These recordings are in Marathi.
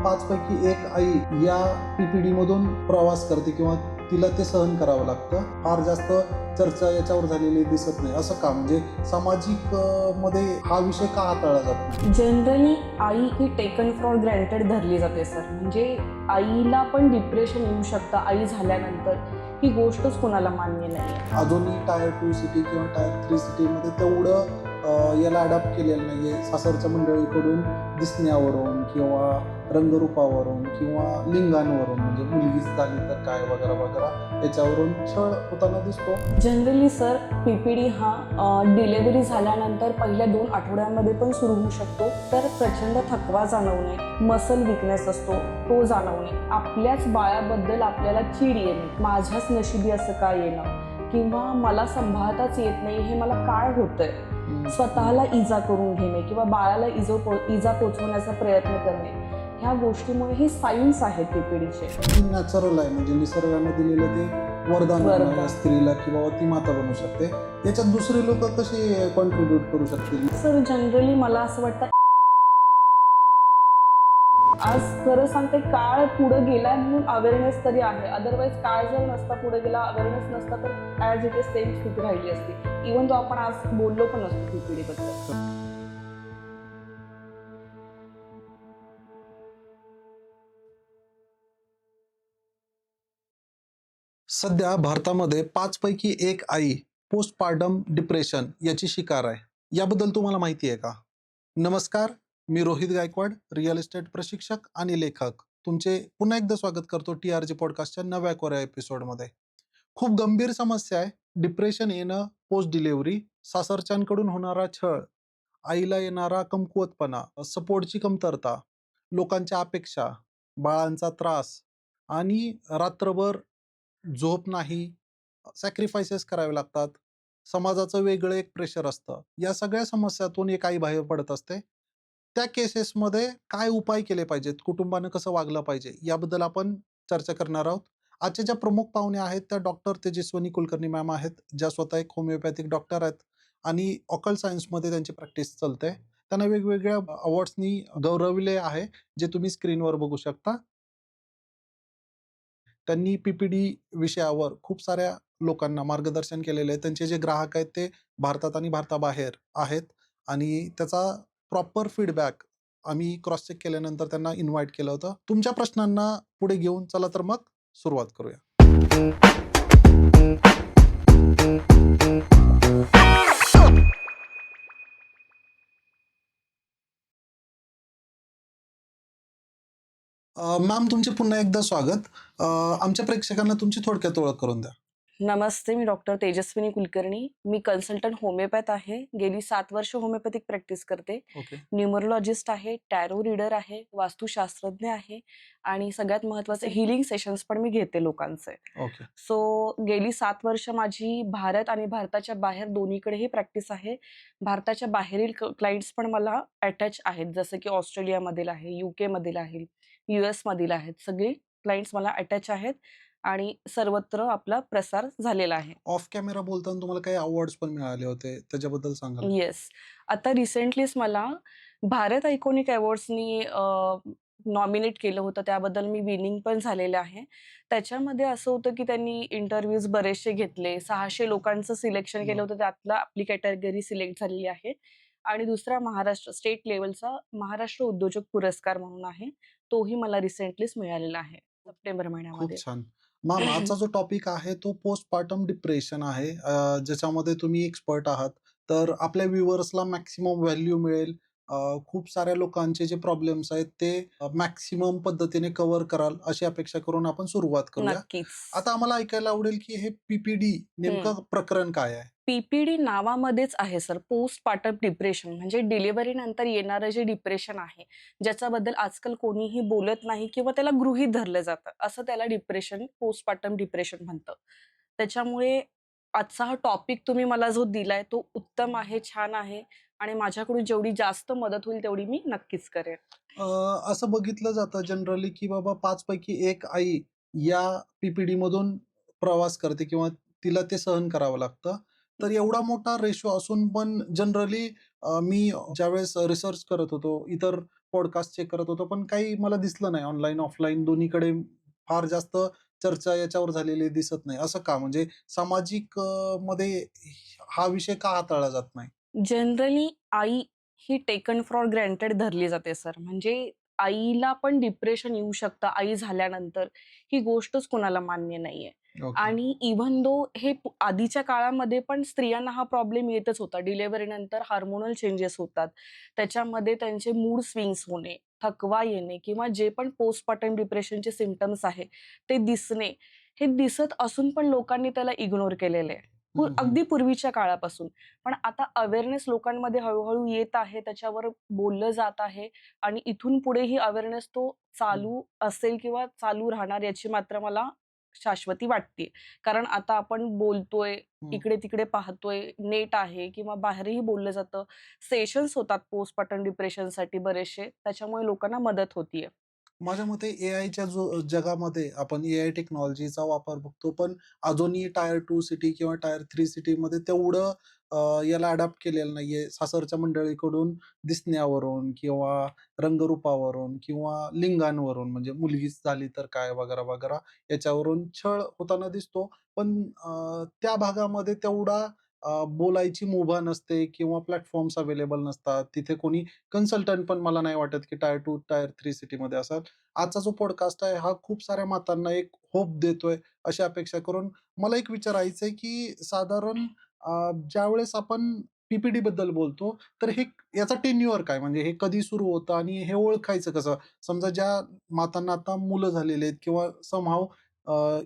5 पैकी एक आई या PPD मधून प्रवास करते किंवा तिला ते सहन करावं लागतं. फार जास्त चर्चा याच्यावर झालेली दिसत नाही. असं का? म्हणजे सामाजिक मध्ये हा विषय का हाताळला जात नाही? Generally I he taken for granted धरली जाते सर. म्हणजे आईला पण डिप्रेशन येऊ शकतं आई झाल्यानंतर, ही गोष्टच कोणाला मान्य नाही आहे. अजूनही टायर 2 सिटी किंवा टायर 3 सिटीमध्ये तेवढं याला अडॅप्ट केलेलं नाहीये. सासरच्या मंडळीकडून दिसण्यावरून किंवा रंगरूपावरून किंवा लिंगांवरून, म्हणजे मुलगीच झाली तर काय वगैरे वगैरे याच्यावरून छळ होताना दिसतो. जनरली सर PPD हा डिलेवरी झाल्यानंतर पहिल्या 2 आठवड्यांमध्ये पण सुरू होऊ शकतो. तर प्रचंड थकवा जाणवणे, मसल विकनेस असतो तो जाणवणे, आपल्याच बाळाबद्दल आपल्याला चीड येणे, माझ्याच नशिबी असं का येणं, किंवा मला सांभाळताच येत नाही, हे मला काय होतंय, स्वतःला इजा करून घेणे किंवा बाळाला इजा पोचवण्याचा प्रयत्न करणे, ह्या गोष्टीमुळे ही सायन्स आहेत PPDचे. नॅचरल आहे, म्हणजे निसर्गाने दिलेलं ते वरदान आहे स्त्रीला की बाबा ती माता बनू शकते. याच्यात दुसरे लोक कसे कॉन्ट्रीब्युट करू शकतील? सर जनरली मला असं वाटतं, आज खरं सांगते, काळ पुढे गेला म्हणून अवेअरनेस तरी आहे. अदरवाईज काळ जर नसता पुढे गेला, अवेअरनेस नसता, तर ॲज इट इज सेम स्थिती राहिली असती. इव्हन तो आपण आज बोललो पण नसतो PPD बद्दल. सध्या भारतामध्ये 5 पैकी एक आई पोस्टपार्टम डिप्रेशन याची शिकार आहे. याबद्दल तुम्हाला माहिती आहे का? नमस्कार, मी रोहित गायकवाड, रिअल इस्टेट प्रशिक्षक आणि लेखक. तुमचे पुन्हा एकदा स्वागत करतो TRG पॉडकास्टच्या नव्या कोऱ्या एपिसोडमध्ये. खूप गंभीर समस्या आहे. डिप्रेशन येणं पोस्ट डिलिव्हरी, सासरच्यांकडून होणारा छळ, आईला येणारा कमकुवतपणा, सपोर्टची कमतरता, लोकांच्या अपेक्षा, बाळांचा त्रास आणि रात्रभर झोप नाही, सॅक्रिफायसेस करावे लागतात, समाजाचं वेगळं एक प्रेशर असतं. या सगळ्या समस्यातून एक आई बाहेर पडत असते. त्या केसेसमध्ये काय उपाय केले पाहिजेत, कुटुंबानं कसं वागलं पाहिजे, याबद्दल आपण चर्चा करणार आहोत. आजच्या ज्या प्रमुख पाहुण्या आहेत त्या डॉक्टर तेजस्विनी कुलकर्णी मॅम आहेत, ज्या स्वतः एक होमिओपॅथिक डॉक्टर आहेत आणि ऑकल्ट सायन्समध्ये त्यांची प्रॅक्टिस चालते. त्यांना वेगवेगळ्या अवॉर्ड्सनी गौरविले आहे, जे तुम्ही स्क्रीनवर बघू शकता. त्यांनी PPD विषयावर खूप साऱ्या लोकांना मार्गदर्शन केलेलं आहे. त्यांचे जे ग्राहक आहेत ते भारतात आणि भारताबाहेर आहेत आणि त्याचा प्रॉपर फीडबॅक आम्ही क्रॉस चेक केल्यानंतर त्यांना इन्व्हाइट केलं होतं. तुमच्या प्रश्नांना पुढे घेऊन चला तर मग सुरुवात करूया. मॅम, तुमचे पुन्हा एकदा स्वागत. आमच्या प्रेक्षकांना तुमची थोडक्यात ओळख करून द्या. नमस्ते, मी डॉक्टर तेजस्विनी कुलकर्णी. मी कन्सल्टंट होमिओपॅथ आहे. गेली 7 वर्ष होमिओपॅथिक प्रॅक्टिस करते. ओके. न्यूमरोलॉजिस्ट आहे, टॅरो रीडर आहे, वास्तुशास्त्रज्ञ आहे आणि सगळ्यात महत्त्वाचं हिलिंग सेशन्स पण मी घेते लोकांचे. ओके. सो गेली 7 वर्ष माझी भारत आणि भारताच्या बाहेर दोन्हीकडेही प्रॅक्टिस आहे. भारताच्या बाहेरील क्लायंट्स पण मला अटॅच आहेत, जसं की ऑस्ट्रेलियामधील आहे, UK मधील आहे, US मधील आहेत. सगळे क्लायंट्स मला अटॅच आहेत आणि सर्वत्र आपला प्रसार झालेला आहे. ऑफ कॅमेरा बोलताना तुम्हाला काही अवॉर्ड्स पण मिळाले होते, त्याच्याबद्दल सांगाल का? येस. आता रिसेंटलीच मला भारत आयकॉनिक अवॉर्ड्सनी नॉमिनेट केलं होतं. त्याबद्दल मी विनिंग पण झालेलं आहे. त्याच्यामध्ये असं होतं की त्यांनी इंटरव्ह्यूज बरेचसे घेतले. 600 लोकांचं सिलेक्शन केलं होतं. त्यातला आपली कॅटेगरी सिलेक्ट झालेली आहे. आणि दुसरा महाराष्ट्र स्टेट लेव्हलचा महाराष्ट्र उद्योजक पुरस्कार म्हणून आहे. तोही मला रिसेंटलीच मिळालेला आहे सप्टेंबर खूप महिन्यामध्ये. छान. मॅम, आजचा जो टॉपिक आहे तो पोस्टपार्टम डिप्रेशन आहे, ज्याच्यामध्ये तुम्ही एक्सपर्ट आहात. तर आपल्या व्ह्युअर्सला मॅक्सिमम व्हॅल्यू मिळेल. खूप साऱ्या लोकांचे जे प्रॉब्लेम्स आहेत ते मॅक्सिमम पद्धतीने कव्हर कराल अशी अपेक्षा करून आपण सुरुवात करूया. नक्कीच. आता आम्हाला ऐकायला आवडेल की हे PPD नेमकं प्रकरण काय आहे? PPD नावामध्येच आहे सर, पोस्टपार्टम डिप्रेशन. म्हणजे डिलिव्हरी नंतर येणारं जे डिप्रेशन आहे, ज्याच्याबद्दल आजकाल कोणीही बोलत नाही किंवा त्याला गृहीत धरलं जातं, असं त्याला डिप्रेशन, पोस्टपार्टम डिप्रेशन म्हणतं. त्याच्यामुळे आजचा हा टॉपिक तुम्ही मला जो दिलाय तो उत्तम आहे, छान आहे आणि माझ्याकडून जेवढी जास्त मदत होईल तेवढी मी नक्कीच करेन. असं बघितलं जातं जनरली की बाबा 5 पैकी एक आई या PPD मधून प्रवास करते किंवा तिला ते सहन करावं लागतं. तर एवढा मोठा रेशो असून पण जनरली मी ज्यावेळेस रिसर्च करत होतो, इतर पॉडकास्ट चेक करत होतो, पण काही मला दिसलं नाही ऑनलाईन, ऑफलाईन दोन्हीकडे फार जास्त चर्चा याच्यावर झालेली दिसत नाही. असं का? म्हणजे सामाजिक मध्ये हा विषय का हाताळला जात नाही? Generally I he taken for granted धरली जाते सर. म्हणजे आईला पण डिप्रेशन येऊ शकतं आई झाल्यानंतर, ही गोष्टच कोणाला मान्य नाहीये. ओके. आणि इव्हन दो हे आधीच्या काळामध्ये पण स्त्रियांना हा प्रॉब्लेम येतच होता. डिलिव्हरीनंतर हार्मोनल चेंजेस होतात. त्याच्यामध्ये त्यांचे मूड स्विंग्स होणे, थकवा येणे किंवा जे पण पोस्टपार्टम डिप्रेशनचे सिम्प्टम्स आहे, ते दिसणे. हे दिसत असून पण लोकांनी त्याला इग्नोर केलेलं आहे. हं, हं. अगदी पूर्वीच्या काळापासून. पण आता अवेअरनेस लोकांमध्ये हळू-हळू येत आहे, त्याच्यावर बोललं जात आहे आणि इथून पुढे ही अवेअरनेस तो हं, चालू असेल किंवा चालू राहणार याची मात्र मला शाश्वती वाटते. कारण आता आपण बोलतोय, हं. इकडे-तिकडे पाहतोय, नेट आहे किंवा बाहेरही बोललं जातं. सेशन्स होतात पोस्टपार्टम डिप्रेशनसाठी बरेचसे, त्याच्यामुळे लोकांना मदत होतीये. माझ्या मते एआयच्या जगामध्ये आपण एआय टेक्नॉलॉजीचा वापर बघतो, पण अजूनही टायर 2 सिटी किंवा टायर 3 सिटीमध्ये तेवढं याला अडॅप्ट केलेलं नाहीये. सासरच्या मंडळीकडून दिसण्यावरून किंवा रंगरूपावरून किंवा लिंगांवरून म्हणजे मुलगीच झाली तर काय वगैरे, वगैरे याच्यावरून छळ होताना दिसतो. पण त्या भागामध्ये तेवढा बोलायची मुभा नसते किंवा प्लॅटफॉर्म्स अवेलेबल नसतात. तिथे कोणी कन्सल्टंट पण मला नाही वाटत, की टायर 2, टायर 3 सिटीमध्ये असाल. आजचा जो पॉडकास्ट आहे, हा खूप साऱ्या मातांना एक होप देतोय, अशी अपेक्षा करून मला एक विचारायचंय, की साधारण ज्यावेळेस आपण बद्दल बोलतो, तर हे याचा टेन्युअर काय? म्हणजे हे कधी सुरू होतं आणि हे ओळखायचं कसं? समजा ज्या मातांना आता मुलं झालेली आहेत किंवा समहाऊ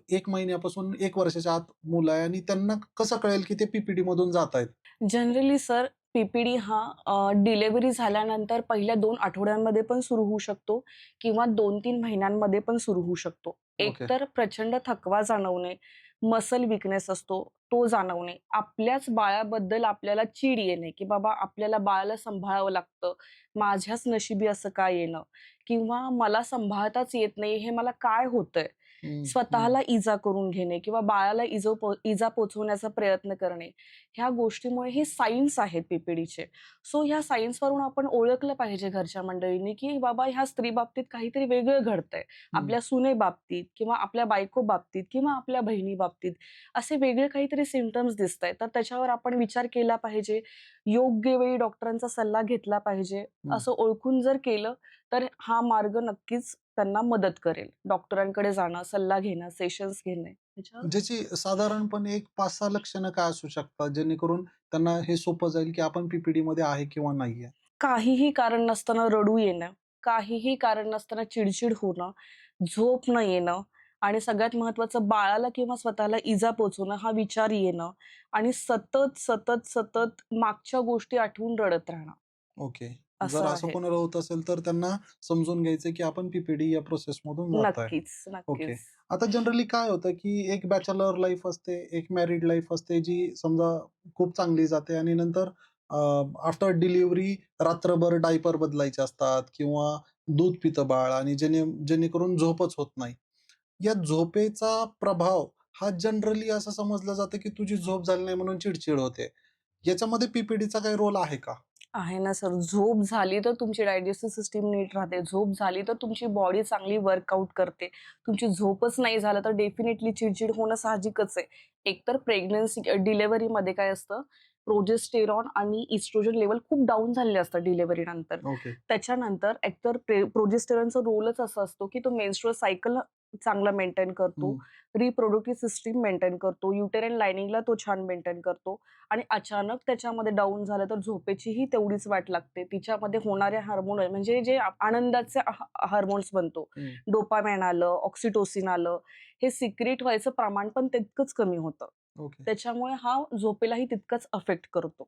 1 महिन्यापासून 1 वर्षाच्या आत मुलं आहे आणि त्यांना कसं कळेल, की ते मधून जातायत? जनरली सर, पी-पी-डी हा डिलिव्हरी झाल्यानंतर पहिल्या 2 आठवड्यांमध्ये पण सुरू होऊ शकतो किंवा 2-3 महिन्यांमध्ये पण सुरू होऊ शकतो. ओके. एकतर प्रचंड थकवा जाणवणे, मसल वीकनेस असतो, तो जाणवणे, आपल्याच बाळाबद्दल आपल्याला चीड येणे, की बाबा आपल्याला बाळाला सांभाळावं लागतं, माझ्याच नशिबी असं का येणं? किंवा मला सांभाळताच येत नाही, हे मला काय होतंय? हं, हं. स्वतःला इजा करून घेणे किंवा बाळाला इजा पोहोचवण्याचा प्रयत्न करणे. ह्या गोष्टीमुळे हे सायन्स आहेत पी-पी-डीचे. सो ह्या सायन्सवरून आपण ओळखलं पाहिजे घरच्या मंडळींनी, की बाबा ह्या स्त्री बाबतीत काहीतरी वेगळं घडतंय. हं. आपल्या सुने बाबतीत किंवा आपल्या बायको बाबतीत किंवा आपल्या बहिणी बाबतीत असे वेगळे काहीतरी सिम्प्टम्स दिसतायत. तर त्याच्यावर आपण विचार केला पाहिजे. योग्य वेळी डॉक्टरांचा सल्ला घेतला पाहिजे. हं. असं ओळखून जर केलं, तर हा मार्ग नक्कीच त्यांना मदत करेल. डॉक्टरांकडे जाणं, सल्ला घेणं, सेशन्स घेणे. ह्याच्यावर ज्याची साधारणपणे एक 5-6 लक्षणं काय असू शकतात, जेणेकरून त्यांना हे सोपं जाईल, की आपण मध्ये आहे किंवा नाहीये? काहीही कारण नसताना रडू येणं, काहीही कारण नसताना चिडचिड होणं, झोप न येणं आणि सगळ्यात महत्त्वाचं बाळाला किंवा स्वतःला इजा पोहोचवणं हा विचार येणं आणि सतत मागच्या गोष्टी आठवून रडत राहणं, ओके. जर असं असं आहे. कोणाला होत असेल, तर त्यांना समजून घ्यायचं, की आपण या प्रोसेसमधून जातोय. नक्कीच, ओके. नक्कीच. आता जनरली काय होतं, की एक बॅचलर लाईफ असते, एक मॅरिड लाईफ असते, जी समजा खूप चांगली जाते आणि नंतर आफ्टर डिलिव्हरी रात्रभर डायपर बदलायचे असतात किंवा दूध पितं बाळ आणि जेणेकरून झोपच होत नाही. या झोपेचा प्रभाव हा जनरली असं समजलं जातं, की तुझी झोप झाली नाही म्हणून चिड होते. याच्यामध्ये पी काही रोल आहे का? आहे ना सर. झोप झाली तर तुमची डायजेस्टिव्ह सिस्टम नीट राहते. झोप झाली तर तुमची बॉडी चांगली वर्कआउट करते. तुमची झोपच नाही झालं तर डेफिनेटली चिड होणं साहजिकच आहे. एकतर प्रेग्नन्सी डिलिव्हरीमध्ये काय असतं, प्रोजेस्टेरॉन आणि इस्ट्रोजन लेव्हल खूप डाऊन झालेले असतात डिलिव्हरीनंतर. ओके. त्याच्यानंतर एकतर प्रोजेस्टेरॉनचा रोलच असा असतो, की तो मेन्स्ट्रुअल सायकल चांगला मेंटेन करतो. हं. रिप्रोडक्टिव्ह सिस्टम मेंटेन करतो. युटेराइन लायनिंगला तो छान मेंटेन करतो. आणि अचानक त्याच्यामध्ये डाऊन झालं तर झोपेचीही तेवढीच वाट लागते. तिच्यामध्ये होणारे हार्मोन म्हणजे जे आनंदाचे हार्मोन्स बनतो. हं. डोपामाइन आलं, ऑक्सिटोसिन आलं, हे सिक्रेट व्हायचं प्रमाण पण तितकंच कमी होतं. ओके. त्याच्यामुळे हा झोपेलाही तितकाच अफेक्ट करतो.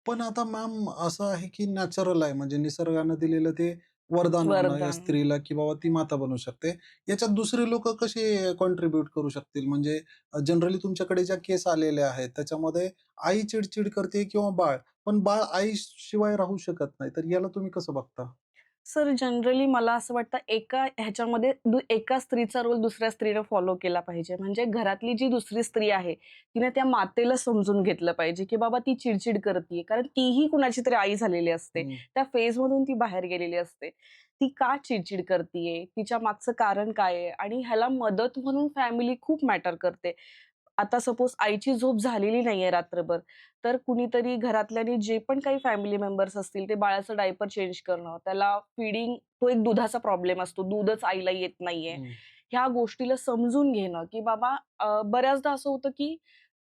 पण आता मॅम असं आहे, की नॅचरल आहे म्हणजे निसर्गानं दिलेलं ते वरदान म्हणा या वरदान. स्त्रीला, की बाबा ती माता बनू शकते. याच्यात दुसरे लोकं कसे कॉन्ट्रिब्यूट करू शकतील? म्हणजे जनरली तुमच्याकडे ज्या केस आलेल्या आहेत, त्याच्यामध्ये आई चिड करते किंवा बाळ. पण बाळ आईशिवाय राहू शकत नाही. तर याला तुम्ही कसं बघता? सर जनरली मला असं वाटतं एका ह्याच्यामध्ये एका स्त्रीचा रोल दुसऱ्या स्त्रीनं फॉलो केला पाहिजे. म्हणजे घरातली जी दुसरी स्त्री आहे, तिने त्या मातेला समजून घेतलं पाहिजे, की बाबा ती चिड-चिड करतीये. कारण तीही कुणाची तरी आई झालेली असते. हं, त्या फेजमधून ती बाहेर गेलेली असते. ती का चिड करतीये? तिच्या मागचं कारण काय आहे? आणि ह्याला मदत म्हणून फॅमिली खूप मॅटर करते. आता सपोज आईची झोप झालेली नाहीये रात्रभर, तर कुणीतरी घरातल्यानी जे पण काही फॅमिली मेंबर्स असतील, ते बाळाचं डायपर चेंज करणं, त्याला फीडिंग तो एक दुधाचा प्रॉब्लेम असतो. दूधच आईला येत नाहीये. हं. ह्या गोष्टीला समजून घेणं, की बाबा बऱ्याचदा असं होतं, की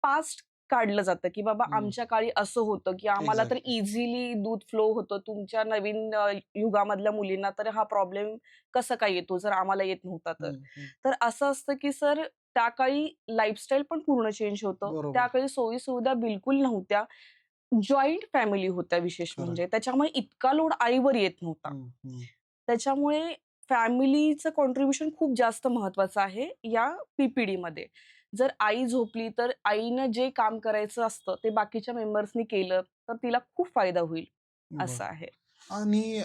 पास्ट काढलं जातं, की बाबा हं. आमच्या काळी असं होतं, की आम्हाला तर एक्झॅक्टली. इझिली दूध फ्लो होतं. तुमच्या नवीन युगामधल्या मुलींना तर हा प्रॉब्लेम कसा काय येतो, जर आम्हाला येत नव्हता तर. हं, हं. तर असं असतं, की सर त्या काळी लाईफस्टाईल पण पूर्ण चेंज होतं. त्या बरोबर. काळी सोयी-सुविधा बिलकुल नव्हत्या. जॉइंट फॅमिली होत्या विशेष खरं आहे. म्हणजे. त्याच्यामुळे इतका लोड आईवर येत नव्हता. हं, हं. त्याच्यामुळे फॅमिलीचं कॉन्ट्रिब्युशन खूप जास्त महत्वाचं आहे या पी-पी-डीमध्ये. जर आई झोपली, तर आईनं जे काम करायचं असतं, ते बाकीच्या मेंबर्सनी केलं, तर तिला खूप फायदा होईल, असं बरं. आहे. आणि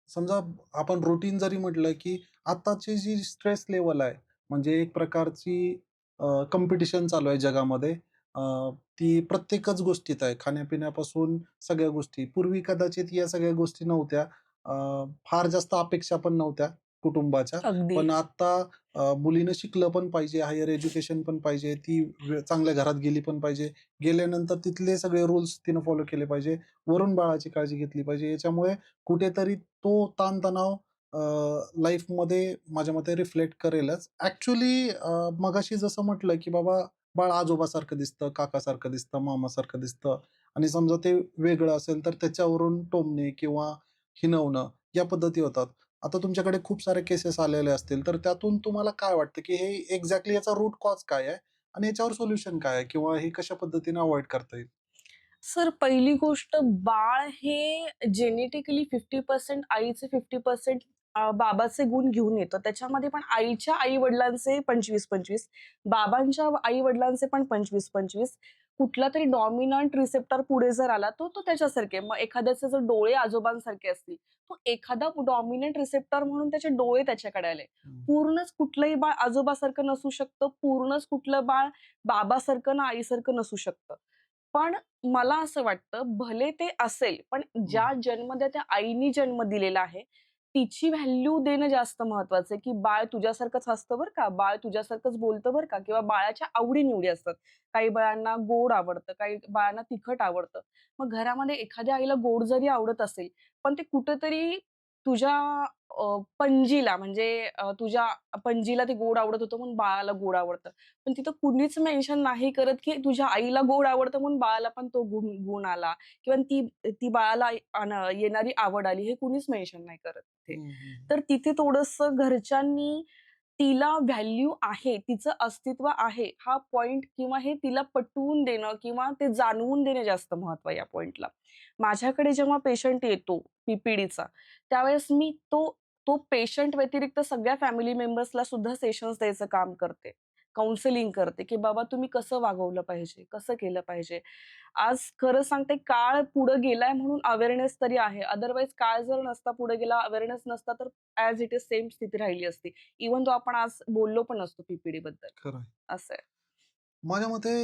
समजा आपण रुटीन जरी म्हटलं, की आत्ताची जी स्ट्रेस लेव्हल आहे, म्हणजे एक प्रकारची कॉम्पिटिशन चालू आहे जगामध्ये. अ, ती प्रत्येकच गोष्टीत आहे. खाण्यापिण्यापासून सगळ्या गोष्टी. पूर्वी कदाचित या सगळ्या गोष्टी नव्हत्या. अ, फार जास्त अपेक्षा पण नव्हत्या कुटुंबाच्या. अगदी. पण आता मुलीनं शिकलं पण पाहिजे, हायर एज्युकेशन पण पाहिजे, ती चांगल्या घरात गेली पण पाहिजे. गेल्यानंतर तिथले सगळे रूल्स तिनं फॉलो केले पाहिजे. वरून बाळाची काळजी घेतली पाहिजे. याच्यामुळे कुठेतरी तो ताणतणाव लाईफमध्ये माझ्या मते रिफ्लेक्ट करेलच. ॲक्चुअली मगाशी जसं म्हटलं, की बाबा बाळ आजोबासारखं दिसतं, काकासारखं दिसतं, मामासारखं दिसतं आणि समजा ते वेगळं असेल, तर त्याच्यावरून टोमणे किंवा हिणवणं या पद्धती होतात. आता तुमच्याकडे खूप सारे केसेस आलेले असतील, तर त्यातून तुम्हाला काय वाटतं, की हे एक्झॅक्टली याचा रूट कॉज काय आहे आणि याच्यावर सोल्युशन काय आहे किंवा हे कशा पद्धतीने अव्हॉइड करता येईल? सर पहिली गोष्ट बाळ हे जेनेटिकली 50% आईचे 50% बाबाचे गुण घेऊन येतं. त्याच्यामध्ये पण आईच्या आई-वडिलांचे 25-25, बाबांच्या आई-वडिलांचे पण 25-25. कुठलातरी डॉमिनंट रिसेप्टर पुढे जर आला, तो त्याच्यासारखे. मग एखाद्याचे जर डोळे आजोबांसारखे असतील, तो एखादा डॉमिनंट रिसेप्टर म्हणून त्याचे डोळे त्याच्याकडे आले. हं, पूर्णच कुठलंही बाळ आजोबासारखं नसू शकतं, पूर्णच कुठलं बाळ बाबासारखं ना आईसारखं नसू शकतं. पण मला असं वाटतं, भले ते असेल, पण हं. ज्या जन्मदात्या त्या आईनी जन्म दिलेला आहे, तिची व्हॅल्यू देणं जास्त महत्वाचं आहे, की बाळ तुझ्यासारखंच हसतं बरं का, बाळ तुझ्यासारखंच बोलतं बरं का किंवा बाळाच्या आवडी-निवडी असतात. काही बाळांना गोड आवडतं, काही बाळांना तिखट आवडतं. मग घरामध्ये एखाद्या आईला गोड जरी आवडत असेल, पण ते कुठेतरी तुझ्या पणजीला म्हणजे तुझ्या पणजीला ते गोड आवडत होतं म्हणून बाळाला गोड आवडतं. पण तिथं कुणीच मेन्शन नाही करत, की तुझ्या आईला गोड आवडतं म्हणून बाळाला पण तो गुण गुण आला किंवा ती ती बाळाला येणारी आवड आली, हे कुणीच मेन्शन नाही करत तिथे. हं, हं. तर तिथे थोडंसं घरच्यांनी तिला व्हॅल्यू आहे, तिचं अस्तित्व आहे, हा पॉइंट किंवा हे तिला पटवून देणं किंवा ते जाणवून देणं जास्त महत्त्व आहे या पॉइंटला. माझ्याकडे जेव्हा पेशंट येतो पी-पी-डीचा, त्यावेळेस मी तो तो पेशंट व्यतिरिक्त सगळ्या फॅमिली मेंबर्सला सुद्धा सेशन्स द्यायचं काम करते. काउन्सिलिंग करते, की बाबा तुम्ही कसं वागवलं पाहिजे, कसं केलं पाहिजे. आज खरं सांगते काळ पुढे गेलाय म्हणून अवेअरनेस तरी आहे. अदरवाईज काळ जर नसता पुढे गेला, अवेअरनेस नसता तर ॲज इट इज सेम स्थिती राहिली असती. इव्हन तो आपण आज बोललो पण नसतो पी बद्दल. खरं आहे. असं आहे. माझ्या मते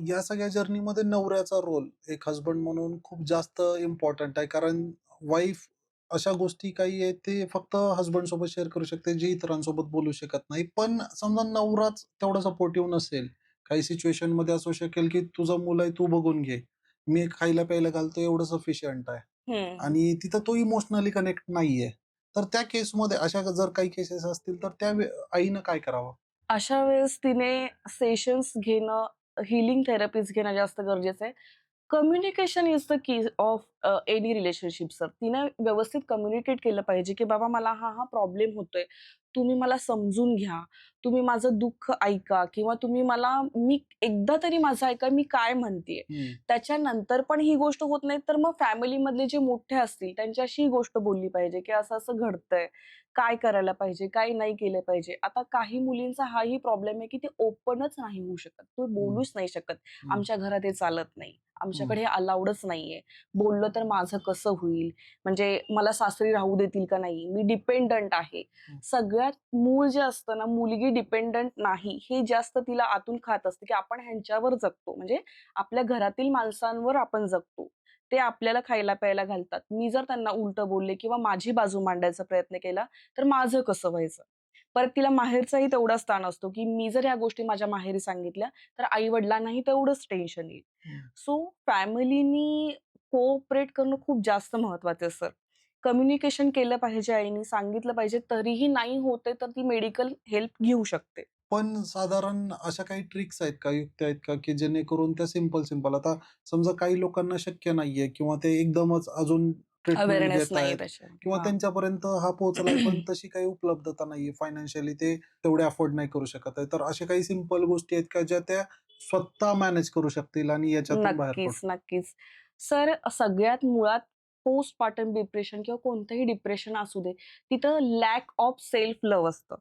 या सगळ्या जर्नीमध्ये नवऱ्याचा रोल एक हसबंड म्हणून खूप जास्त इम्पॉर्टंट आहे. कारण वाईफ अशा गोष्टी काही आहेत ते फक्त हसबंड सोबत शेअर करू शकते, जे इतरांसोबत बोलू शकत नाही. पण समजा नवराच तेवढा सपोर्टिव्ह नसेल, काही सिच्युएशनमध्ये असू शकेल, की तुझं मूल आहे तू बघून घे. मी खायला प्यायला घालतो एवढं सफिशियंट आहे. हं. आणि तिथं तो इमोशनली कनेक्ट नाहीये. तर त्या केसमध्ये अशा जर काही केसेस असतील, तर त्या आईनं काय करावं? अशा वेळेस तिने सेशन्स घेणं, हीलिंग थेरपीज घेणं जास्त गरजेचं आहे. Communication is the key of any relationship sir. तिने व्यवस्थित कम्युनिकेट केलं पाहिजे, की बाबा मला हा प्रॉब्लेम होतोय. तुम्ही मला समजून घ्या. तुम्ही माझं दुःख ऐका किंवा तुम्ही मला मी एकदा तरी माझं ऐका मी काय म्हणतीये. हं, त्याच्यानंतर पण ही गोष्ट होत नाही, तर मग फॅमिलीमधले जे मोठे असतील त्यांच्याशी ही गोष्ट बोलली पाहिजे, की असं-असं घडतंय. काय करायला पाहिजे, काय नाही केलं पाहिजे. आता काही मुलींचा हाही प्रॉब्लेम आहे, की ते ओपनच नाही होऊ शकत. ते हं, बोलूच नाही शकत. हं. आमच्या घरात हे चालत नाही. आमच्याकडे हे अलाउडच नाहीये. बोललं तर माझं कसं होईल? म्हणजे मला सासरी राहू देतील का नाही? मी डिपेंडंट आहे. सगळ्यात मूळ जे असतं ना, मुलगी डिपेंडंट नाही, हे जास्त तिला आतून खात असते, की आपण ह्यांच्यावर जगतो. म्हणजे आपल्या घरातील माणसांवर आपण जगतो. ते आपल्याला खायला-प्यायला घालतात. मी जर त्यांना उलटं बोलले किंवा माझी बाजू मांडायचा प्रयत्न केला, तर माझं कसं व्हायचं? परत तिला माहेरचाही तेवढाच ताण असतो, की मी जर ह्या गोष्टी माझ्या माहेरी सांगितल्या, तर आई-वडिलांनाही तेवढंच टेन्शन येईल. सो फॅमिलीनी कोऑपरेट करणं खूप जास्त महत्वाचं आहे सर. कम्युनिकेशन केलं पाहिजे आईनी, सांगितलं पाहिजे. तरीही नाही होते, तर ती मेडिकल हेल्प घेऊ शकते. पण साधारण अशा काही ट्रिक्स आहेत का, युक्त्या आहेत का, की जेणेकरून त्या सिंपल आता समजा काही लोकांना शक्य नाहीये किंवा ते एकदमच अजून ट्रीटमेंट अवेअरनेस घेत नाहीये आहेत त्याच्यावर. किंवा हां. त्यांच्यापर्यंत हा पोहोचलाय, पण तशी काही उपलब्धता नाहीये फायनान्शियली ते तेवढे अफोर्ड नाही करू शकत आहे. तर अशा काही सिंपल गोष्टी आहेत का, ज्या त्या स्वतः मॅनेज करू शकतील आणि याच्यातून बाहेर नक्कीच, पडतील? नक्कीच. सर सगळ्यात मुळात पोस्टपार्टम डिप्रेशन किंवा कोणतंही डिप्रेशन असू दे, तिथं लॅक ऑफ सेल्फ लव्ह असतं.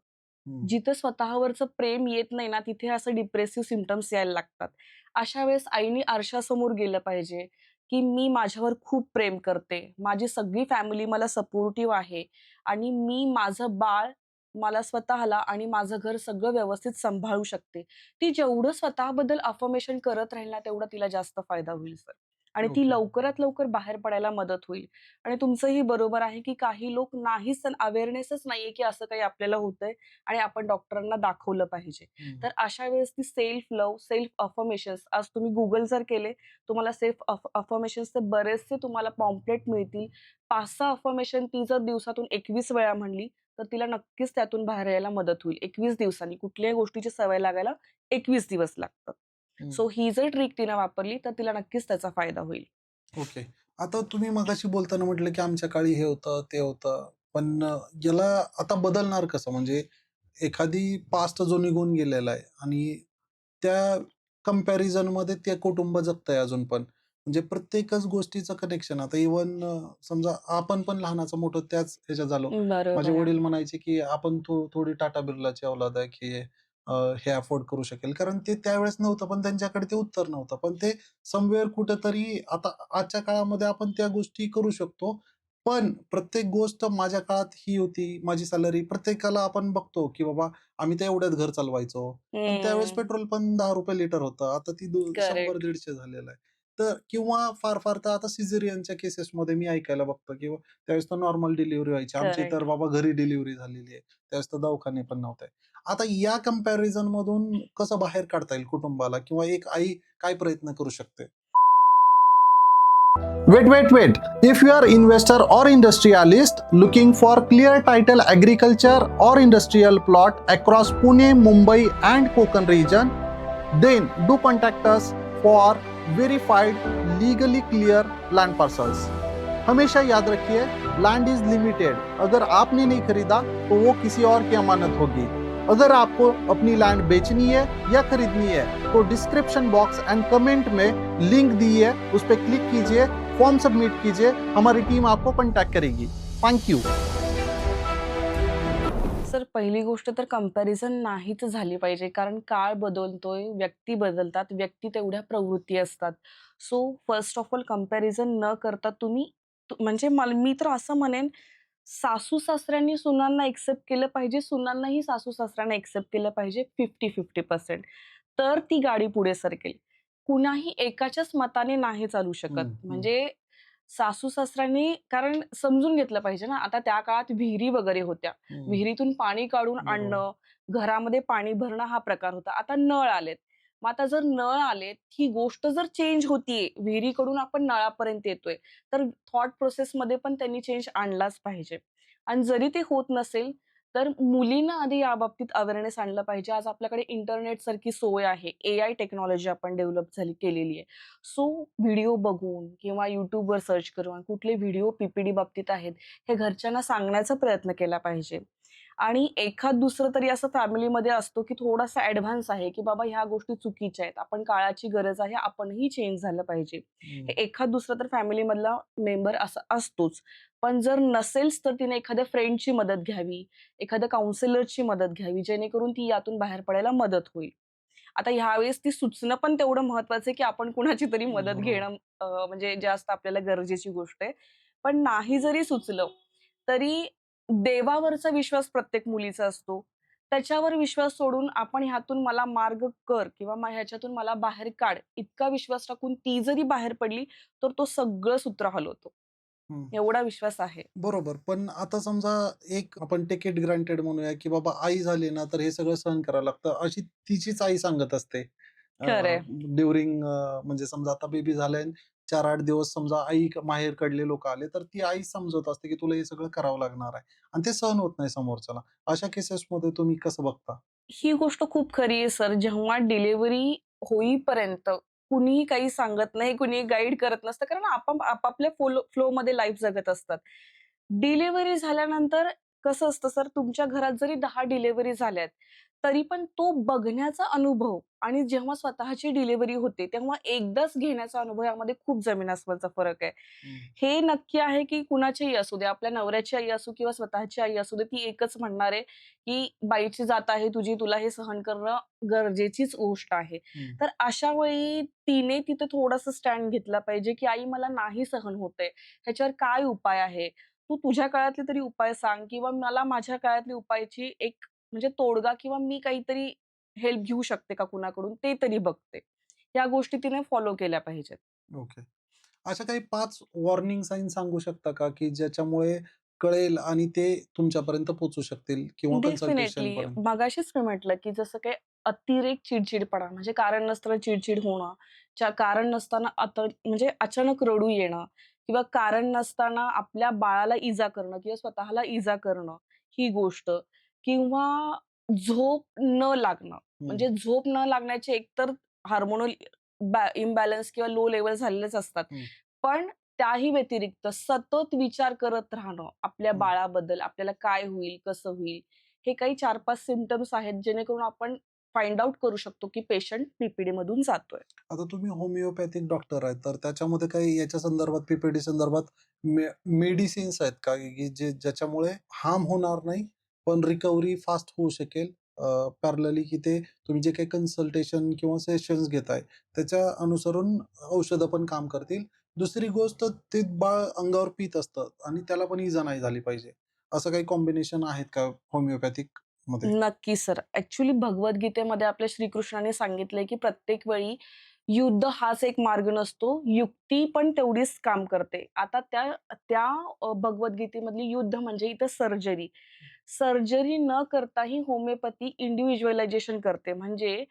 हं. जिथं स्वतःवरचं प्रेम येत नाही ना, तिथे असं डिप्रेसिव्ह सिम्प्टम्स यायला लागतात. अशा वेळेस आईनी आरशासमोर गेलं पाहिजे, की मी माझ्यावर खूप प्रेम करते. माझी सगळी फॅमिली मला सपोर्टिव्ह आहे आणि मी माझं बाळ, मला स्वतःला आणि माझं घर सगळं व्यवस्थित सांभाळू शकते. ती जेवढं स्वतःबद्दल अफर्मेशन करत राहील ना, तेवढा तिला जास्त फायदा होईल सर. आणि ती ओके. लवकरात लवकर बाहेर पडायला मदत होईल. आणि तुमचंही बरोबर आहे, की काही लोक नाहीच अवेअरनेसच नाहीये, की असं काही आपल्याला होतंय आणि आपण डॉक्टरांना दाखवलं पाहिजे. हं. तर अशा वेळेस ती सेल्फ लव्ह, सेल्फ अफर्मेशन्स आज तुम्ही Google जर केले, तुम्हाला सेल्फ अफर्मेशन्सचे बरेचसे तुम्हाला पॅम्पलेट मिळतील. 5-6 अफर्मेशन ती जर दिवसातून 21 वेळा म्हणली, तर तिला नक्कीच त्यातून बाहेर यायला मदत होईल. 21 दिवसांनी. कुठल्याही गोष्टीची सवय लागायला 21 दिवस लागतात. हं. सो ही जर ट्रिक तिनं वापरली, तर तिला नक्कीच त्याचा फायदा होईल. ओके. आता तुम्ही मगाशी बोलताना म्हटलं, की आमच्या काळी हे होतं, ते होतं. पण याला आता बदलणार कसं? म्हणजे एखादी पास्ट जो निघून गेलेला आहे आणि त्या कंपॅरिझनमध्ये ते कुटुंब जगतंय अजून पण. म्हणजे प्रत्येकच गोष्टीचं कनेक्शन आता इव्हन समजा आपण पण लहानाचं मोठं त्याच ह्याच्यात झालो. माझे बरोबर आहे. वडील म्हणायचे, की "आपण थोडी टाटा बिर्लाची औलाद आहे, की हे अफोर्ड करू शकेल." कारण ते त्यावेळेस नव्हतं, पण त्यांच्याकडे ते उत्तर नव्हतं. पण ते समवेअर कुठेतरी आता आजच्या काळामध्ये आपण त्या गोष्टी करू शकतो. पण प्रत्येक गोष्ट माझ्या काळात ही होती, माझी सॅलरी प्रत्येकाला आपण बघतो, की बाबा आम्ही तर एवढ्यात घर चालवायचो. पण त्यावेळेस हं. पेट्रोल पण ₹10 लिटर होतं. आता ती करेक्ट. 100-150 झालेलं आहे. तर किंवा फार-फार तर आता सिझेरियनच्या केसेसमध्ये मी ऐकायला बघतो, की त्यावेळेस तर नॉर्मल डिलिव्हरी व्हायची. आमची तर करेक्ट. बाबा घरी डिलिव्हरी झालेली आहे. त्यावेळेस तर दवाखाने पण नव्हते. आता या कंपॅरिझनमधून कसं बाहेर काढता येईल कुटुंबाला किंवा एक आई काय प्रयत्न करू शकते? Wait. If you are investor or industrialist looking for clear title agriculture or industrial plot across Pune, Mumbai and Konkan region, then do contact us for verified legally clear land parcels. हमेशा याद रखिए, लैंड इज लिमिटेड. अगर आपने नहीं खरीदा तो वो किसी और की अमानत होगी. अगर आपको अपनी लैंड बेचनी है या खरीदनी है तो डिस्क्रिप्शन बॉक्स एंड कमेंट में लिंक दी है, उस पर क्लिक कीजिए, फॉर्म सबमिट कीजिए, हमारी टीम आपको कांटेक्ट करेगी. Thank you. सर पहिली गोष्ट तर कंपॅरिझन नाहीच झाली पाहिजे. कारण काळ बदलतोय, व्यक्ती बदलतात, व्यक्ती तेवढ्या प्रवृत्ती असतात. So first of all comparison न करता तुम्ही म्हणजे मी तर असं म्हणेन, सासू-सासऱ्यांनी सुनांना एक्सेप्ट केलं पाहिजे, सुनांनाही सासू-सासऱ्यांना एक्सेप्ट केलं पाहिजे 50-50% तर ती गाडी पुढे सरकेल. कुणाही एकाच्याच मताने नाही चालू शकत. हम्म, हम्म, म्हणजे सासू-सासऱ्यांनी कारण समजून घेतलं पाहिजे ना, आता त्या काळात विहिरी वगैरे होत्या. हम्म, विहिरीतून पाणी काढून बरोबर. आणणं, घरामध्ये पाणी भरणं हा प्रकार होता. आता नळ आलेत. मग आता जर नळ आलेत, ही गोष्ट जर चेंज होतीये, विहिरीकडून आपण नळापर्यंत येतोय, तर थॉट प्रोसेसमध्ये पण त्यांनी चेंज आणलाच पाहिजे. आणि जरी ते होत नसेल, तर मुलींना आधी याबाबतीत अवेअरनेस आणलं पाहिजे. आज आपल्याकडे इंटरनेटसारखी सोय आहे. एआय टेक्नॉलॉजी आपण डेव्हलप केलेली आहे. सो व्हिडिओ बघून किंवा YouTubeवर सर्च करून कुठले व्हिडिओ पी बाबतीत आहेत, हे घरच्यांना सांगण्याचा प्रयत्न केला पाहिजे. आणि एखाद दुसरं तरी असं फॅमिलीमध्ये असतो, की थोडासा ॲडव्हान्स आहे, की बाबा ह्या गोष्टी चुकीच्या आहेत. आपण काळाची गरज आहे, आपणही चेंज झालं पाहिजे. हम्म, हे एखाद दुसरा तर फॅमिलीमधला मेंबर असा असतोच. पण जर नसेलच तर तिने एखाद्या फ्रेंडची मदत घ्यावी, एखाद्या काउन्सिलरची मदत घ्यावी, जेणेकरून ती यातून बाहेर पडायला मदत होईल. आता ह्यावेळेस ती सुचणं पण तेवढं महत्वाचं आहे, की आपण कुणाची तरी मदत बरोबर. घेणं म्हणजे जास्त आपल्याला गरजेची गोष्ट आहे. पण नाही जरी सुचलं, तरी देवावरचा विश्वास प्रत्येक मुलीचा असतो. त्याच्यावर विश्वास सोडून आपण ह्यातून मला मार्ग कर किंवा ह्याच्यातून मला बाहेर काढ, इतका विश्वास टाकून ती जरी बाहेर पडली, तर तो सगळं सूत्र हलवतो. हं. एवढा विश्वास आहे. बरोबर. पण आता समजा एक आपण टेक इट ग्रांटेड म्हणूया, की बाबा आई झाली ना, तर हे सगळं सहन करावं लागतं, अशी तिचीच आई सांगत असते. खरंय. ड्युरिंग म्हणजे समजा आता बेबी झालंय 4-8 दिवस समजा माहेरकडले लोकं आले, तर ती आई समजवत असते, की तुला हे सगळं करावं लागणार आहे आणि ते सहन होत नाही समोरच्याला. अशा केसेसमध्ये तुम्ही कसं बघता? ही गोष्ट खूप खरी आहे सर. जेव्हा डिलिव्हरी होईपर्यंत कुणीही काही सांगत नाही, कुणीही गाईड करत नसतं. कारण आपापल्या फ्लोमध्ये लाईफ जगत असतात. डिलिव्हरी झाल्यानंतर कसं असतं सर, तुमच्या घरात जरी 10 डिलिव्हरी झाल्यात, तरी पण तो बघण्याचा अनुभव आणि जेव्हा स्वतःची डिलिव्हरी होते, तेव्हा एकदाच घेण्याचा अनुभव यामध्ये खूप जमीन-आसमानचा फरक आहे. हं, हे नक्की आहे, की कुणाचीही असू दे, आपल्या नवऱ्याची आई असो किंवा स्वतःची आई असू दे, ती एकच म्हणणार आहे, की बाईची जात आहे तुझी, तुला हे सहन करणं गरजेचीच गोष्ट आहे. हं. तर अशा वेळी तिने तिथे थोडासा स्टँड घेतला पाहिजे, की आई मला नाही सहन होतंय. ह्याच्यावर काय उपाय आहे? तू तुझ्या काळातले तरी उपाय सांग किंवा मला माझ्या काळातली उपायाची एक म्हणजे तोडगा किंवा मी काहीतरी हेल्प घेऊ शकते का कुणाकडून ते तरी बघते. या गोष्टी तिने फॉलो केल्या पाहिजेत. ओके. अशा काही 5 वॉर्निंग साइन सांगू शकता का, की ज्याच्यामुळे कळेल आणि ते तुमच्यापर्यंत पोहोचू शकतील किंवा डेफिनेटली. कन्सल्टेशनपर्यंत? मगाशीच मी म्हटलं, की जसं काही अतिरेक चिडचिडपणा म्हणजे कारण नसताना चिडचिड होणं, कारण नसताना म्हणजे अचानक रडू येणं किंवा कारण नसताना आपल्या बाळाला इजा करणं किंवा स्वतःला इजा करणं, ही गोष्ट किंवा झोप न लागणं. हं, म्हणजे झोप न लागण्याचे एकतर हार्मोनल इम्बॅलन्स किंवा लो लेव्हल झालेलेच असतात. हं, पण त्याही व्यतिरिक्त सतत विचार करत राहणं आपल्या हं. बाळाबद्दल, आपल्याला काय होईल, कसं होईल, हे काही 4-5 सिम्प्टम्स आहेत, जेणेकरून आपण फाइंड आउट करू शकतो, की पेशंट पी मधून जातोय. आता तुम्ही होमिओपॅथिक डॉक्टर आहेत, तर त्याच्यामध्ये काही याच्या संदर्भात पी संदर्भात मेडिसिन्स आहेत का, की ज्याच्यामुळे हार्म होणार नाही, पण रिकव्हरी फास्ट होऊ शकेल? पॅरलली की ते तुम्ही जे काही कन्सल्टेशन किंवा सेशन्स घेताय, त्याच्या अनुसरून औषधं पण काम करतील. दुसरी गोष्ट ते बाळ अंगावर पीत असतं आणि त्याला पण इजा नाही झाली पाहिजे. असं काही कॉम्बिनेशन आहेत का होमिओपॅथिकमध्ये? नक्की सर. ॲक्चुअली भगवद्गीतेमध्ये आपल्या श्रीकृष्णाने सांगितलंय, की प्रत्येक वेळी युद्ध हाच एक मार्ग नसतो. युक्ती पण तेवढीच काम करते. आता त्या त्या भगवद्गीतेमधली युद्ध म्हणजे इथं सर्जरी. सर्जरी न करताही होमिओपॅथी इंडिव्हिज्युअलायझेशन करते. म्हणजे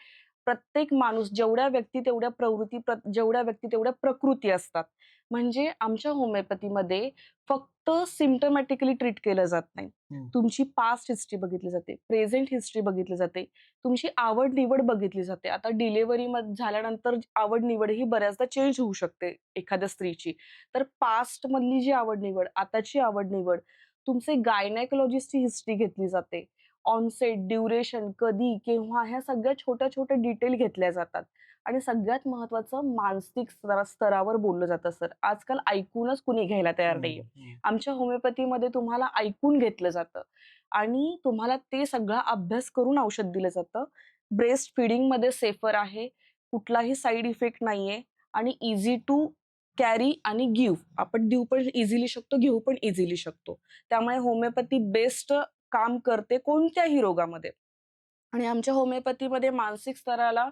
प्रत्येक माणूस जेवढ्या व्यक्ती तेवढ्या प्रवृत्ती, जेवढ्या व्यक्ती तेवढ्या प्रकृती असतात. म्हणजे आमच्या होमिओपॅथीमध्ये फक्त सिम्प्टमॅटिकली ट्रीट केलं जात नाही. हं, तुमची पास्ट हिस्ट्री बघितली जाते, प्रेझेंट हिस्ट्री बघितली जाते, तुमची आवड-निवड बघितली जाते. आता डिलिव्हरी झाल्यानंतर आवड-निवड ही बऱ्याचदा चेंज होऊ शकते एखाद्या स्त्रीची. तर पास्टमधली जी आवड-निवड, आताची आवड-निवड, तुमचे गायनेकॉलॉजिस्टची हिस्ट्री घेतली जाते. ऑनसेट, ड्युरेशन, कधी, केव्हा ह्या सगळ्या छोट्या-छोट्या डिटेल घेतल्या जातात. आणि सगळ्यात महत्त्वाचं मानसिक स्तरावर बोललं जातं सर. आजकाल ऐकूनच कुणी घ्यायला तयार हं, नाहीये. हं. आमच्या होमिओपॅथीमध्ये तुम्हाला ऐकून घेतलं जातं आणि तुम्हाला ते सगळा अभ्यास करून औषध दिलं जातं. ब्रेस्ट फीडिंगमध्ये सेफर आहे. कुठलाही साइड इफेक्ट नाहीये आणि ईझी टू कॅरी आणि गिव्ह. आपण देऊ पण इझिली शकतो, घेऊ पण इझिली शकतो. त्यामुळे होमिओपॅथी बेस्ट काम करते कोणत्याही रोगामध्ये. आणि आमच्या होमिओपॅथीमध्ये मानसिक स्तराला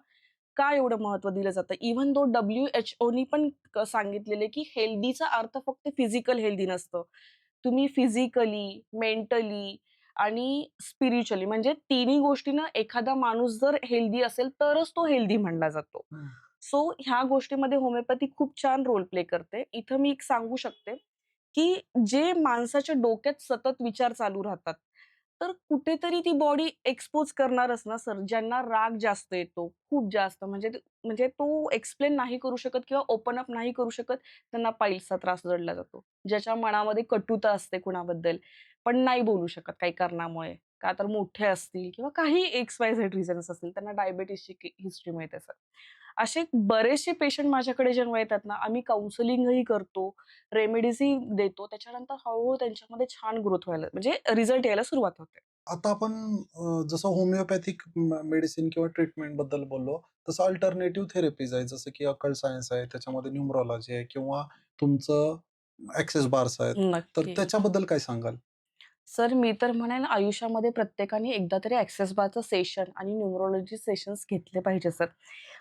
का एवढं महत्त्व दिलं जातं? इव्हन दो WHOनी पण सांगितलेलं की हेल्दीचा अर्थ फक्त फिजिकल हेल्दी नसतं. तुम्ही फिजिकली, मेंटली आणि स्पिरिच्युअली म्हणजे तिन्ही गोष्टींना एखादा माणूस जर हेल्दी असेल, तरच तो हेल्दी म्हणला जातो. हं. सो ह्या गोष्टीमध्ये होमिओपॅथी खूप छान रोल प्ले करते. इथं मी एक सांगू शकते, की जे माणसाच्या डोक्यात सतत विचार चालू राहतात, तर कुठेतरी ती बॉडी एक्सपोज करणारच ना सर. ज्यांना राग जास्त येतो, खूप जास्त म्हणजे तो एक्सप्लेन नाही करू शकत किंवा ओपन अप नाही करू शकत, त्यांना पाईल्सचा त्रास जडला जातो. ज्याच्या मनामध्ये कटुता असते कुणाबद्दल, पण नाही बोलू शकत काही कारणामुळे. का तर मोठे असतील किंवा काही XYZ रिझन्स असतील, त्यांना डायबिटीसची हिस्ट्री मिळते सर. असे बरेचसे पेशंट माझ्याकडे जेव्हा येतात ना, आम्ही काउन्सिलिंगही करतो, रेमेडीजही देतो. त्याच्यानंतर हळू त्यांच्यामध्ये छान ग्रोथ व्हायला म्हणजे रिझल्ट यायला सुरुवात होते. आता आपण जसं होमिओपॅथिक मेडिसिन किंवा ट्रीटमेंटबद्दल बोललो, तसं अल्टरनेटिव्ह थेरपीज आहे. जसं की अकल्ट सायन्स आहे, त्याच्यामध्ये न्यूमरॉलॉजी आहे किंवा तुमचं ॲक्सेस बार्स आहेत. तर नक्की. त्याच्याबद्दल काय सांगाल? सर मी तर म्हणेन आयुष्यामध्ये प्रत्येकाने एकदा तरी ॲक्सेस बारचं सेशन आणि न्यूमरोलॉजी सेशन्स घेतले पाहिजे सर.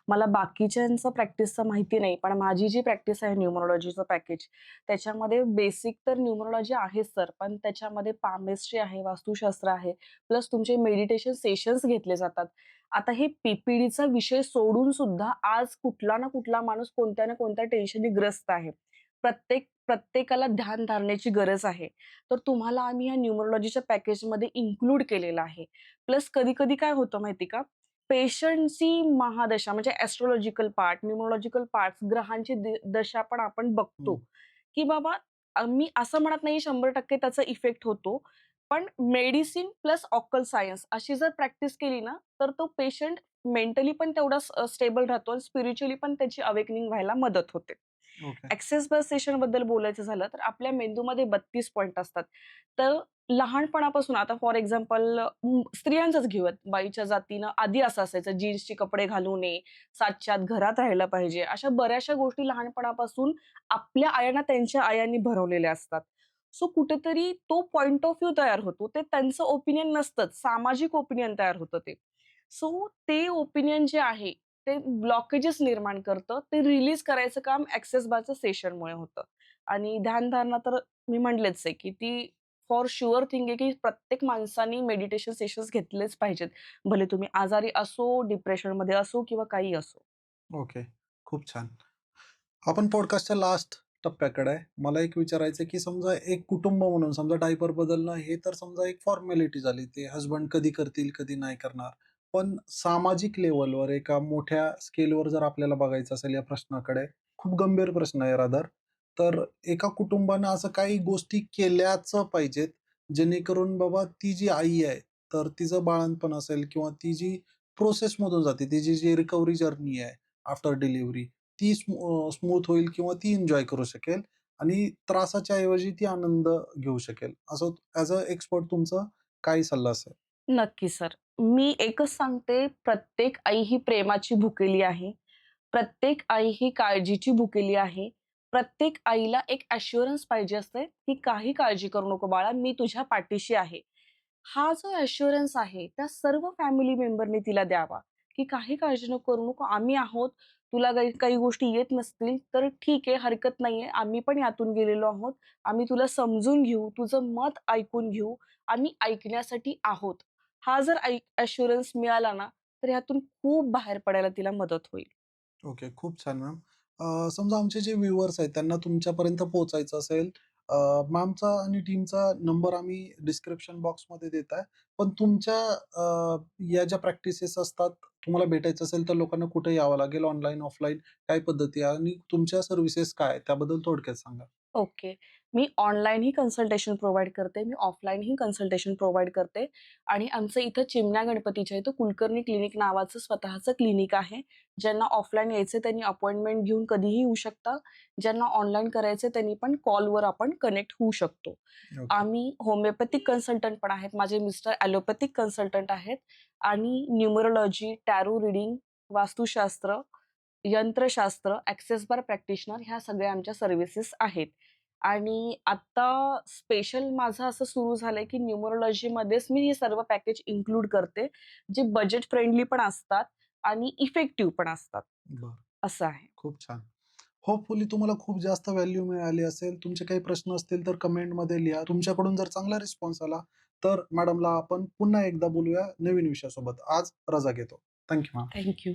मला बाकीच्यांचं प्रॅक्टिसचं माहिती नाही, पण माझी जी प्रॅक्टिस आहे न्यूमरोलॉजीचं पॅकेज, त्याच्यामध्ये बेसिक तर न्यूमरोलॉजी आहेच सर, पण त्याच्यामध्ये पामिस्ट्री आहे, वास्तुशास्त्र आहे, प्लस तुमचे मेडिटेशन सेशन्स घेतले जातात. आता हे पी-पी-डीचा विषय सोडून सुद्धा आज कुठला ना कुठला माणूस कोणत्या ना कोणत्या टेन्शनने ग्रस्त आहे. प्रत्येकाला ध्यान धारणेची गरज आहे. तर तुम्हाला आम्ही या न्यूमरोलॉजीच्या पॅकेजमध्ये इन्क्लूड केलेलं आहे. प्लस कधी-कधी काय होतं माहिती का? पेशंटची महादशा म्हणजे ॲस्ट्रोलॉजिकल पार्ट, न्यूमरोलॉजिकल पार्ट्स, ग्रहांची दशा पण आपण बघतो, हं. की बाबा मी असं म्हणत नाही 100% त्याचा इफेक्ट होतो. पण मेडिसिन प्लस ऑकल सायन्स अशी जर प्रॅक्टिस केली ना, तर तो पेशंट मेंटली पण तेवढा स्टेबल राहतो आणि स्पिरिच्युअली पण त्याची अवेकनिंग व्हायला मदत होते. ओके. ॲक्सेस बस सेशनबद्दल बोलायचं झालं, तर आपल्या मेंदूमध्ये 32 पॉइंट असतात. तर लहानपणापासून आता फॉर एक्झाम्पल स्त्रियांचंच घेऊयात. बाईच्या जातीनं आधी असं असायचं जीन्सचे कपडे घालू नये, 7च्या आत घरात राहायला पाहिजे. अशा बऱ्याचशा गोष्टी लहानपणापासून आपल्या आयांना त्यांच्या आयांनी भरवलेल्या असतात. सो कुठेतरी तो पॉइंट ऑफ व्ह्यू तयार होतो. ते त्यांचं ओपिनियन नसतंच, सामाजिक ओपिनियन तयार होतं ते. सो ते ओपिनियन जे आहे, ते ब्लॉकेजेस निर्माण करतं. ते रिलीज करायचं काम ॲक्सेस बारच्या सेशनमुळे होतं. आणि ध्यानधारणा तर मी म्हटलेच आहे, की ती फॉर शुअर थिंग आहे, की प्रत्येक माणसाने मेडिटेशन सेशन्स घेतलेच पाहिजेत. भले तुम्ही आजारी असो, डिप्रेशनमध्ये असो किंवा काहीही असो. ओके. खूप छान. आपण पॉडकास्टच्या लास्ट टप्प्याकडे आहे. मला एक विचारायचं आहे, की समजा एक कुटुंब म्हणून समजा डायपर बदलणं हे तर समजा एक फॉर्मॅलिटी झाली. ते हसबंड कधी करतील, कधी नाही करणार. पण सामाजिक लेव्हलवर एका मोठ्या स्केलवर जर आपल्याला बघायचं असेल या प्रश्नाकडे, खूप गंभीर प्रश्न आहे रादर. तर एका कुटुंबानं असं काही गोष्टी केल्याचं पाहिजेत, जेणेकरून बाबा ती जी आई आहे, तर तिचं बाळंतपण असेल किंवा ती जी प्रोसेसमधून जाते, तिची जी रिकव्हरी जर्नी आहे आफ्टर डिलिव्हरी, ती स्मूथ होईल किंवा ती एन्जॉय करू शकेल आणि त्रासाच्या ऐवजी ती आनंद घेऊ शकेल. असं ॲज अ एक्सपर्ट तुमचा काय सल्ला असेल? नक्की सर. मी एकच सांगते, प्रत्येक आई ही प्रेमाची भुकेली आहे. प्रत्येक आई ही काळजीची भुकेली आहे. प्रत्येक आईला एक ॲश्युरन्स पाहिजे असते, की काही काळजी करू नको बाळा, मी तुझ्या पाठीशी आहे. हा जो ॲश्युरन्स आहे, त्या सर्व फॅमिली मेंबरनी तिला द्यावा, की काही काळजी नको करू नको, आम्ही आहोत. तुला काही काही गोष्टी येत नसतील, तर ठीक आहे, हरकत नाहीये. आम्ही पण यातून गेलेलो आहोत. आम्ही तुला समजून घेऊ, तुझं मत ऐकून घेऊ. आम्ही ऐकण्यासाठी आहोत. हा जर ॲश्युरन्स मिळाला ना, तर ह्यातून खूप बाहेर पडायला तिला मदत होईल. ओके. खूप छान मॅम. समजा आमचे जे व्ह्यूअर्स आहेत त्यांना तुमच्यापर्यंत पोहोचायचं असेल, मॅमचा आणि टीमचा नंबर आम्ही डिस्क्रिप्शन बॉक्समध्ये देत आहे. पण तुमच्या या ज्या प्रॅक्टिसेस असतात, तुम्हाला भेटायचं असेल तर लोकांना कुठे यावं लागेल? ऑनलाईन, ऑफलाईन काय पद्धती आहे आणि तुमच्या सर्व्हिसेस काय आहेत? त्याबद्दल थोडक्यात सांगा. ओके. मी ऑनलाईनही कन्सल्टेशन प्रोव्हाईड करते. मी ऑफलाईनही कन्सल्टेशन प्रोव्हाईड करते आणि आमचं इथं चिमण्या गणपतीच्या इथं कुलकर्णी क्लिनिक नावाचं स्वतःचं क्लिनिक आहे. ज्यांना ऑफलाईन यायचं त्यांनी अपॉइंटमेंट घेऊन कधीही येऊ शकता. ज्यांना ऑनलाईन करायचं त्यांनी पण कॉलवर आपण कनेक्ट होऊ शकतो. ओके. आम्ही होमिओपॅथिक कन्सल्टंट पण आहेत. माझे मिस्टर ॲलोपॅथिक कन्सल्टंट आहेत आणि न्यूमरोलॉजी, टॅरो रीडिंग, वास्तुशास्त्र, यंत्रशास्त्र, ॲक्सेस बार प्रॅक्टिशनर ह्या सगळ्या आमच्या सर्व्हिसेस आहेत. आणि आता स्पेशल माझं असं सुरू झालंय, की न्यूमरोलॉजीमध्येच मी हे सर्व पॅकेज इन्क्लूड करते, जे बजेट फ्रेंडली पण असतात आणि इफेक्टिव्ह पण असतात. बरं. असं आहे. खूप छान. होपफुली तुम्हाला खूप जास्त व्हॅल्यू मिळाली असेल. तुमचे काही प्रश्न असतील तर कमेंटमध्ये लिहा. तुमच्याकडून जर चांगला रिस्पॉन्स आला, तर मॅडमला आपण पुन्हा एकदा बोलूया नवीन विषयासोबत. आज रजा घेतो. Thank you ma'am. Thank you.